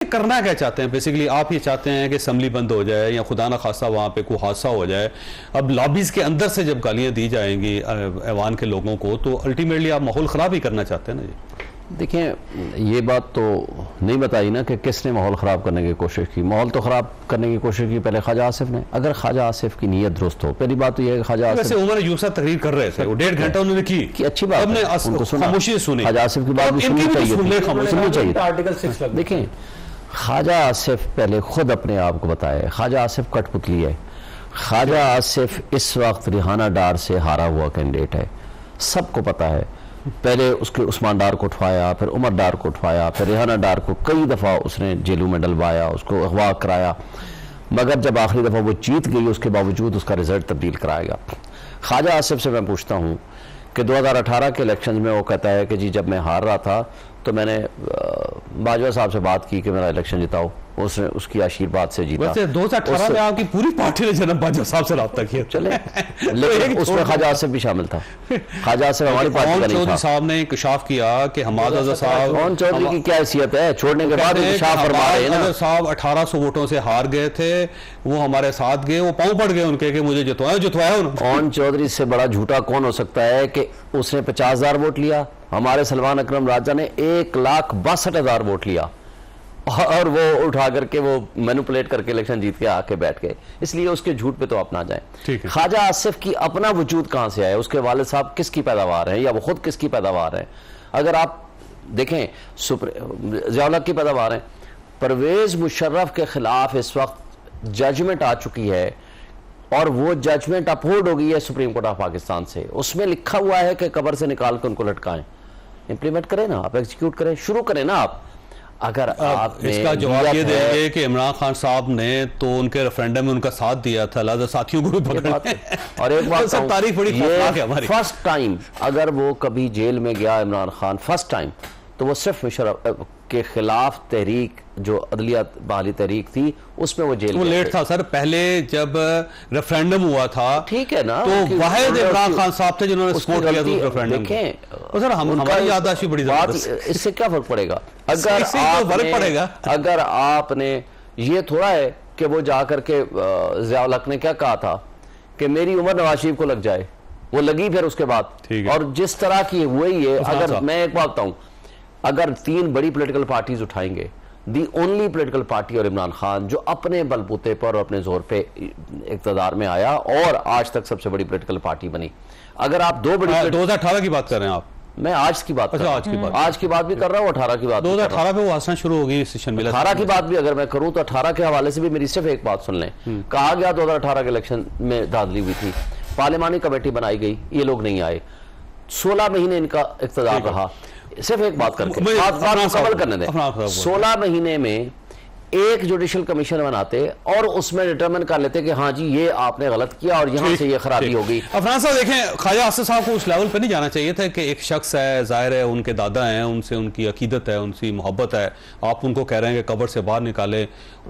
करना क्या चाहते हैं बेसिकली? आप ये चाहते हैं कि असम्बली बंद हो जाए या खुदा ना खासा वहाँ पे कोई हादसा हो जाए। अब लॉबीज के अंदर से जब गालियाँ दी जाएंगी ऐवान के लोगों को, तो अल्टीमेटली आप माहौल ख़राब ही करना चाहते हैं ना जी। देखें, ये बात तो नहीं बताई ना कि किसने माहौल ख़राब करने की कोशिश की। माहौल तो ख़राब करने की कोशिश की पहले ख्वाजा आसिफ ने। अगर ख्वाजा आसिफ की नीयत दुरुस्त हो, पहली बात तो ये है कि ख्वाजा आसिफ, वैसे उमर अयूब साहब तकरीर कर रहे थे, वो 1.5 घंटा उन्होंने की अच्छी बात है, खामोशी सुनी। ख्वाजा आसिफ की बात भी सुननी चाहिए। देखें, ख्वाजा आसिफ पहले खुद अपने आप को बताए, ख्वाजा आसिफ कठपुतली है। ख्वाजा आसिफ इस वक्त रिहाना डार से हारा हुआ कैंडिडेट है, सबको पता है। पहले उसके उस्मान डार को उठवाया, फिर उमर डार को उठवाया, फिर रिहाना डार को कई दफ़ा उसने जेलों में डलवाया, उसको अगवा कराया, मगर जब आखिरी दफ़ा वो जीत गई उसके बावजूद उसका रिजल्ट तब्दील कराया गया। ख्वाजा आसिफ से मैं पूछता हूँ कि 2018 के इलेक्शन में वो कहता है कि जी जब मैं हार रहा था तो मैंने बाजवा साहब से बात की कि मेरा इलेक्शन जिताओ, उसने उसकी आशीर्वाद से जीता। वैसे 2018 में आपकी पूरी पार्टी ने जनाब बाजवा साहब से रब्ता किया, चले लेकिन उसमें ख्वाजा आसिफ भी शामिल था। ख्वाजा आसिफ हमारी पार्टी का नहीं था। साहब ने इंकशाफ किया कि हमाद अज़हर साहब, कौन चौधरी की क्या हैसियत है, छोड़ने के बाद इंकशाफ फरमा रहे हैं ना। साहब 1800 वोटों से हार गए थे, वो हमारे साथ गए, वो पांव पड़ गए उनके कि मुझे जितवाया उन्होंने। कौन चौधरी से बड़ा झूठा कौन हो सकता है कि उसने 50,000 वोट लिया, हमारे सलमान अकरम राजा ने 1,62,000 वोट लिया और वो उठा करके वो मैनिपुलेट करके इलेक्शन जीत के आके बैठ गए। इसलिए उसके झूठ पे तो आप ना जाएं। ख्वाजा आसिफ की अपना वजूद कहां से आया, उसके वालिद साहब किसकी पैदावार है या वो खुद किसकी पैदावार है? अगर आप देखें ज़िया-उल-हक की पैदावार है। परवेज मुशर्रफ के खिलाफ इस वक्त जजमेंट आ चुकी है और वो जजमेंट अपहोल्ड हो गई है सुप्रीम कोर्ट ऑफ पाकिस्तान से। उसमें लिखा हुआ है कि कब्र से निकाल कर उनको लटकाएं। इंप्लीमेंट करें ना आप, एग्जीक्यूट करें, शुरू करें ना आप। अगर आप इसका जवाब ये देंगे कि इमरान खान साहब ने तो उनके रेफरेंडम में उनका साथ दिया था, लिहाजा साथियों को भी पकड़। और एक बात सब तारीफ बड़ी खतरनाक है हमारी। फर्स्ट टाइम अगर वो कभी जेल में गया इमरान खान, फर्स्ट टाइम, तो वो सिर्फ मुशर्रफ के खिलाफ तहरीक जो अदलिया बहाली तहरीक थी उसमें वो जेल, वो लेट था सर। पहले जब रेफरेंडम हुआ था, ठीक है ना, तो वाहिद इमरान खान साहब थे जिन्होंने सपोर्ट किया था रेफरेंडम को। सर हमारी याददाश्त भी बड़ी जबरदस्त। इससे क्या फर्क पड़ेगा? अगर आपने ये थोड़ा है कि वो जाकर के ज़िया-उल-हक ने क्या कहा था कि मेरी उम्र नवाज शरीफ को लग जाए, वो लगी फिर उसके बाद। और जिस तरह की वही है। अगर मैं एक बात बताऊं, अगर 3 बड़ी पॉलिटिकल पार्टीज उठाएंगे, दी ओनली पॉलिटिकल पार्टी और इमरान खान जो अपने बलबूते पर और अपने जोर पे इक़्तिदार में आया और आज तक सबसे बड़ी पॉलिटिकल पार्टी बनी। अगर आप 2018 की बात कर रहे हैं आप? मैं आज की बात कर रहा हूं। आज की बात भी कर रहा हूँ, 18 की बात। 2018 पे वो आसान शुरू हो गई सेशन मिला। 18 की बात भी अगर मैं करूं तो 18 के हवाले से भी मेरी सिर्फ एक बात सुन लें। कहा गया 2018 के इलेक्शन में धांधली हुई थी, पार्लिमानी कमेटी बनाई गई, ये लोग नहीं आए, 16 महीने इनका इक़्तिदार रहा। सिर्फ एक बात करके बात मुकम्मल करने दें। 16 महीने में एक जुडिशल कमीशन बनाते और उसमें डिटरमिन कर लेते कि हाँ जी ये आपने गलत किया और यहाँ से ये खराबी होगी। अफनान साहब देखें, ख्वाजा आसिफ साहब को उस लेवल पे नहीं जाना चाहिए था कि एक शख्स है, जाहिर है उनके दादा हैं, उनसे उनकी अकीदत है, उनसी मोहब्बत है, आप उनको कह रहे हैं कि कब्र से बाहर निकाले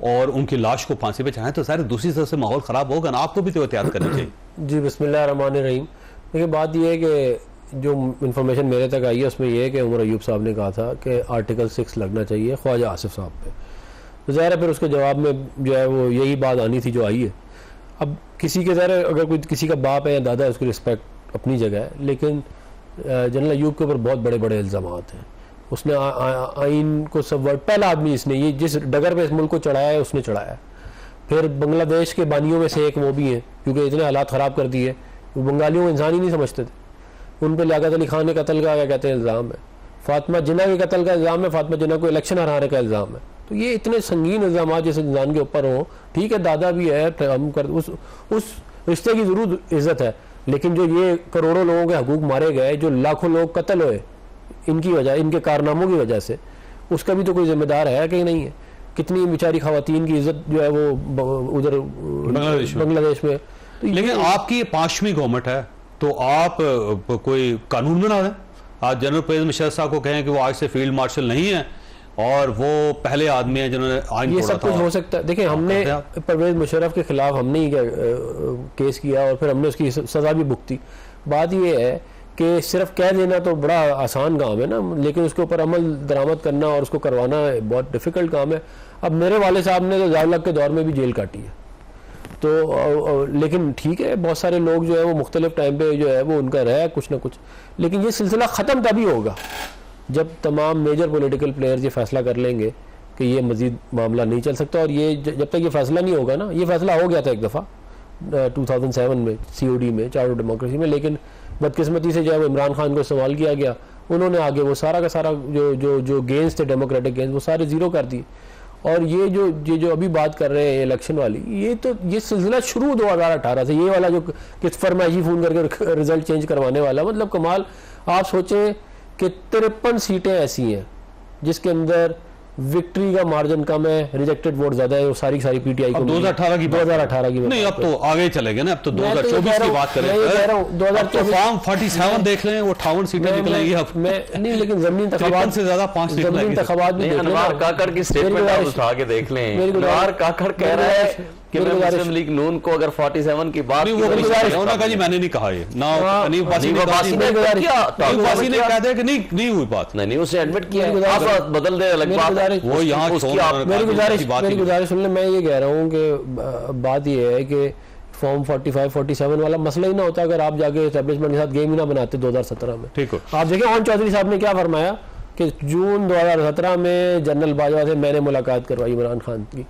और उनकी लाश को फांसी पे चढ़ाएं, तो सारे दूसरी तरफ से माहौल खराब होगा ना, आपको भी तो एहतियात करनी चाहिए। जी बिस्मिल्लाह रहमान रहीम। देखिए बात यह है कि जो इन्फॉर्मेशन मेरे तक आई है उसमें यह है कि उमर अयूब साहब ने कहा था कि आर्टिकल 6 लगना चाहिए ख्वाजा आसिफ साहब पे। तो ज़ाहिर है फिर उसके जवाब में जो है वो यही बात आनी थी जो आई है। अब किसी के ज़ाहिर अगर कोई किसी का बाप है या दादा है उसकी रिस्पेक्ट अपनी जगह है, लेकिन जनरल अयूब के ऊपर बहुत बड़े बड़े इल्ज़ामात हैं। उसने आइन को सबवर्ट, पहला आदमी इसने ये जिस डगर पे इस मुल्क को चढ़ाया है उसने चढ़ाया है। फिर बांग्लादेश के बानियों में से एक वो भी हैं, क्योंकि इतने हालात ख़राब कर दिए, वो बंगालियों को इंसान ही नहीं समझते थे। उन पर लियाकत अली खान के कत्ल का क्या कहते हैं इल्ज़ाम है, फातिमा जिन्ना के कत्ल का इल्ज़ाम है, फातिमा जिन्ना को इलेक्शन हराने का इल्ज़ाम है। तो ये इतने संगीन इल्ज़ाम जिस इंसान के ऊपर हो, ठीक है दादा भी है, हम कर उस रिश्ते की ज़रूर इज्जत है, लेकिन जो ये करोड़ों लोगों के हकूक मारे गए, जो लाखों लोग कत्ल हुए इनकी वजह, इनके कारनामों की वजह से, उसका भी तो कोई जिम्मेदार है कि नहीं है? कितनी बेचारी खवातीन की इज्जत जो है वो उधर बांग्लादेश में। तो लेकिन आपकी 5वीं गवर्नमेंट है तो आप कोई कानून बना दें। आज जनरल परवेज मुशर्रफ साहब को कहें कि वो आज से फील्ड मार्शल नहीं है और वो पहले आदमी है जिन्होंने आइन ये सब कुछ हो सकता है। देखिए हमने परवेज मुशर्रफ के खिलाफ हमने ही केस किया और फिर हमने उसकी सजा भी भुगती। बात ये है कि सिर्फ कह देना तो बड़ा आसान काम है ना, लेकिन उसके ऊपर अमल दरामद करना और उसको करवाना बहुत डिफ़िकल्ट काम है। अब मेरे वाले साहब ने तो ज़िया-उल-हक के दौर में भी जेल काटी है, तो लेकिन ठीक है, बहुत सारे लोग जो है वो मुख्तलिफ टाइम पे जो है वो उनका रहा है कुछ ना कुछ, लेकिन ये सिलसिला ख़त्म तभी होगा जब तमाम मेजर पॉलिटिकल प्लेयर्स ये फैसला कर लेंगे कि ये मज़ीद मामला नहीं चल सकता। और ये जब तक ये फैसला नहीं होगा ना, ये फैसला हो गया था एक दफ़ा 2007 में COD में, चार्टर डेमोक्रेसी में, लेकिन बदकिस्मती से जो है वो इमरान खान को इस्तेमाल किया गया, उन्होंने आगे वो सारा का सारा जो गेंस थे, डेमोक्रेटिक गेंस, वो सारे ज़ीरो कर दिए। और ये जो अभी बात कर रहे हैं इलेक्शन वाली, ये सिलसिला शुरू 2018 से, ये वाला जो किस फरमाइशी फ़ोन करके रिजल्ट चेंज करवाने वाला, मतलब कमाल। आप सोचें कि 53 सीटें ऐसी हैं जिसके अंदर विक्ट्री का मार्जिन कम है, रिजेक्टेड वोट ज्यादा है, वो सारी PTI को 2018 की 2018 की नहीं, अब तो आगे चले गए ना, अब तो 2024 की बात करें। अब तो फॉर्म 47 देख लें, वो 58 सीटें निकलेंगी अब। मैं नहीं, लेकिन ज़मीनी इंतखाबात से ज्यादा 5 सीटें ज़मीनी इंतखाबात भी देख लें। अनवार काकड़ की स्टेटमेंट आप उठा के देख लें। अनवार काकड़ कह रहा है कि मैं मुस्लिम लीग नून को अगर 47 की बात, वो कहा जी मैंने नहीं कहा, ये ना अनीफ वासी ने कहा कि नहीं हुई बात, नहीं उसने एडमिट किया है, आप बदल दे अलग बात। वो यहाँ मेरी गुजारिश सुन ले, मैं ये कह रहा हूँ कि बात ये है कि फॉर्म 45-47 वाला मसला ही ना होता अगर आप जाके एस्टेब्लिशमेंट के साथ गेम ही ना बनाते 2017 में। ठीक है, आप देखिए ओन चौधरी साहब ने क्या फरमाया कि जून 2017 में जनरल बाजवा से मैंने मुलाकात करवाई इमरान खान की।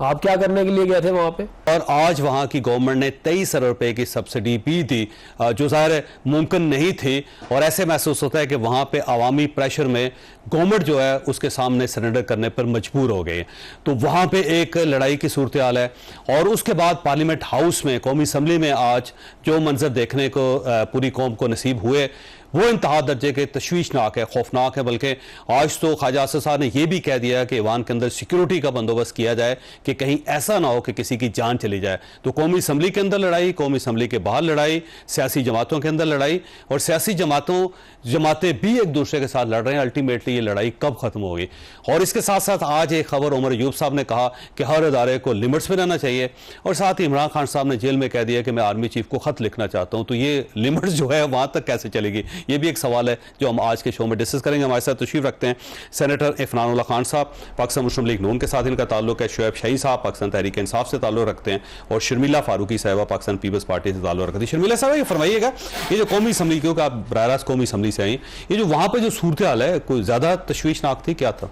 आप क्या करने के लिए गए थे वहां पे? और आज वहां की गवर्नमेंट ने 23 अरब रुपए की सब्सिडी भी दी, जो ज़ाहिर मुमकिन नहीं थी। और ऐसे महसूस होता है कि वहां पे अवामी प्रेशर में गवर्नमेंट जो है उसके सामने सरेंडर करने पर मजबूर हो गई। तो वहां पे एक लड़ाई की सूरत हाल है। और उसके बाद पार्लियामेंट हाउस में, कौमी असम्बली में आज जो मंजर देखने को पूरी कौम को नसीब हुए वो इंतहा दर्जे के तशवीशनाक है, खौफनाक है। बल्कि आज तो ख्वाजा आसिफ साहब ने यह भी कह दिया कि ईवान के अंदर सिक्योरिटी का बंदोबस्त किया जाए कि कहीं ऐसा ना हो कि किसी की जान चली जाए। तो कौमी असम्बली के अंदर लड़ाई, कौमी असम्बली के बाहर लड़ाई, सियासी जमातों के अंदर लड़ाई, और सियासी जमातें भी एक दूसरे के साथ लड़ रहे हैं। अल्टीमेटली ये लड़ाई कब खत्म होगी? और इसके साथ साथ आज एक खबर, उमर अयूब साहब ने कहा कि हर अदारे को लिमिट्स में रहना चाहिए। और साथ ही इमरान खान साहब ने जेल में कह दिया कि मैं आर्मी चीफ को खत लिखना चाहता हूं। तो ये लिमिट्स जो है वहां तक कैसे चलेगी, ये भी एक सवाल है जो हम आज के शो में डिस्कस करेंगे। हमारे साथ तशरीफ रखते हैं सेनेटर इफनान खान साहब, पाकिस्तान मुस्लिम लीग नून के साथ इनका ताल्लुक है। शुएब शाही साहब पाकिस्तान तहरीक इंसाफ से ताल्लुक रखते हैं, और शर्मिला फारूकी साहिबा पाकिस्तान पीपल्स पार्टी से ताल्लुक रखती है। शर्मिला साहब, ये फरमाइएगा, ये जो कौमी असम्बली, क्योंकि आप बराह रास्त कौमी असम्बली से आई, ये जो वहां पर जो सूरत हाल है कोई ज्यादा तशवीशनाक थी, क्या था?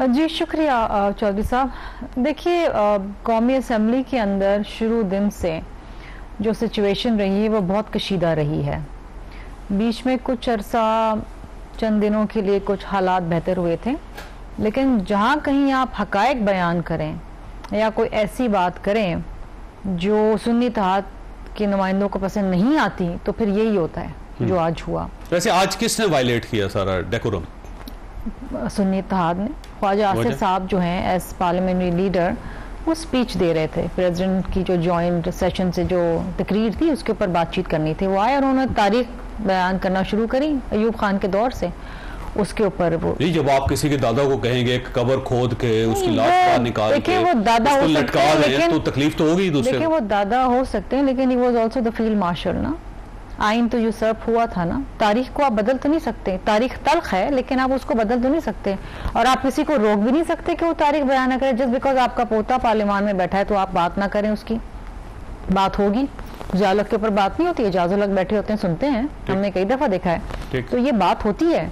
जी शुक्रिया चौधरी साहब। देखिए, कौमी असम्बली के अंदर शुरू दिन से जो सिचुएशन रही है वो बहुत कशीदा रही है। बीच में कुछ अरसा, चंद दिनों के लिए कुछ हालात बेहतर हुए थे, लेकिन जहाँ कहीं आप हकायक बयान करें या कोई ऐसी बात करें जो सुन्नी इत्तेहाद के नुमाइंदों को पसंद नहीं आती, तो फिर यही होता है जो आज हुआ। वैसे आज किसने वायलेट किया सारा डेकोरम? सुन्नी इत्तेहाद ने। ख्वाजा आसिफ साहब जो हैं एज पार्लियामेंट्री लीडर, वो स्पीच दे रहे थे। प्रेसिडेंट की जो जॉइंट सेशन से जो तकरीर थी उसके ऊपर बातचीत करनी थी, वो आए और उन्होंने तारीख बयान करना शुरू करी अयूब खान के दौर से। उसके ऊपर वो नहीं, जब आप किसी के दादा को कहेंगे एक कब्र खोद के उसकी लाश बाहर निकाल के वो दादा हो सकते हैं, लेकिन तो तकलीफ तो होगी दूसरे। देखिए, वो दादा हो सकते हैं, लेकिन he was also the field marshal ना। आइन तो यूसर्फ हुआ था ना। तारीख को आप बदल तो नहीं सकते, तारीख तल्ख है, लेकिन आप उसको बदल तो नहीं सकते। और आप किसी को रोक भी नहीं सकते कि वो तारीख बयान ना करे। जस्ट बिकॉज आपका पोता पार्लियामान में बैठा है तो आप बात ना करें, उसकी बात होगी। ज़िया-उल-हक के ऊपर बात नहीं होती है, ज़िया-उल-हक बैठे होते हैं, सुनते हैं, हमने कई दफ़ा देखा है। तो ये बात होती है,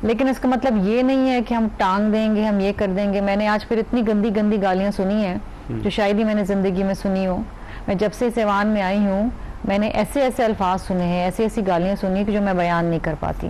लेकिन इसका मतलब ये नहीं है कि हम टांग देंगे, हम ये कर देंगे। मैंने आज फिर इतनी गंदी गंदी गालियाँ सुनी हैं जो शायद ही मैंने ज़िंदगी में सुनी हो। मैं जब से इस ऐवान में आई हूँ, मैंने ऐसे ऐसे अल्फाज सुने हैं, ऐसी ऐसी गालियाँ सुनी कि जो मैं बयान नहीं कर पाती।